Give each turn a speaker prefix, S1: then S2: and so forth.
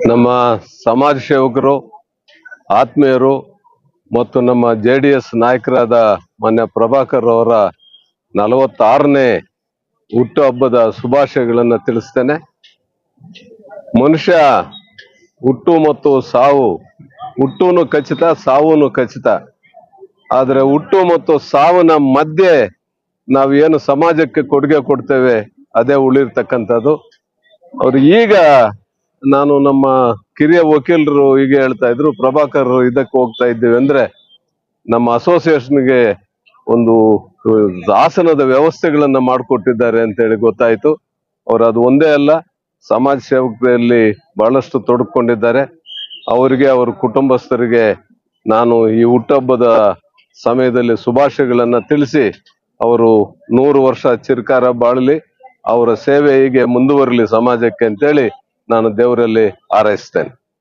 S1: ನಮ್ಮ ಸಮಾಜ ಸೇವಕರು, ಆತ್ಮೀಯರು ಮತ್ತು ನಮ್ಮ JDS ನಾಯಕರಾದ ಮಾನ್ಯ ಪ್ರಭಾಕರ್ ಅವರ 46ನೇ ಹುಟ್ಟುಹಬ್ಬದ ಶುಭಾಶಯಗಳನ್ನು ತಿಳಿಸ್ತೇನೆ. ಮನುಷ್ಯ ಹುಟ್ಟು ಮತ್ತು ಸಾವು, ಹುಟ್ಟುನು ಖಚಿತ, ಸಾವುನು ಖಚಿತ. ಆದರೆ ಹುಟ್ಟು ಮತ್ತು ಸಾವಿನ ಮಧ್ಯೆ ನಾವೇನು ಸಮಾಜಕ್ಕೆ ಕೊಡುಗೆ ಕೊಡ್ತೇವೆ ಅದೇ ಉಳಿರ್ತಕ್ಕಂಥದ್ದು. ಅವ್ರು ಈಗ ನಾನು ನಮ್ಮ ಕಿರಿಯ ವಕೀಲರು ಈಗ ಹೇಳ್ತಾ ಇದ್ರು, ಪ್ರಭಾಕರ್ ಇದಕ್ಕೆ ಹೋಗ್ತಾ ಇದ್ದೀವಿ ಅಂದ್ರೆ ನಮ್ಮ ಅಸೋಸಿಯೇಷನ್ಗೆ ಒಂದು ಆಸನದ ವ್ಯವಸ್ಥೆಗಳನ್ನ ಮಾಡಿಕೊಟ್ಟಿದ್ದಾರೆ ಅಂತ ಹೇಳಿ ಗೊತ್ತಾಯ್ತು. ಅವರು ಅದು ಒಂದೇ ಅಲ್ಲ, ಸಮಾಜ ಸೇವಕರಲ್ಲಿ ಬಹಳಷ್ಟು ತೊಡಕೊಂಡಿದ್ದಾರೆ. ಅವರಿಗೆ, ಅವರ ಕುಟುಂಬಸ್ಥರಿಗೆ ನಾನು ಈ ಹುಟ್ಟುಹಬ್ಬದ ಸಮಯದಲ್ಲಿ ಶುಭಾಶಯಗಳನ್ನ ತಿಳಿಸಿ, ಅವರು 100 ವರ್ಷ ಚಿರಕಾಲ ಬಾಳಲಿ, ಅವರ ಸೇವೆ ಹೀಗೆ ಮುಂದುವರಲಿ ಸಮಾಜಕ್ಕೆ ಅಂತೇಳಿ ನಾನು ದೇವರಲ್ಲಿ ಹಾರೈಸ್ತೇನೆ.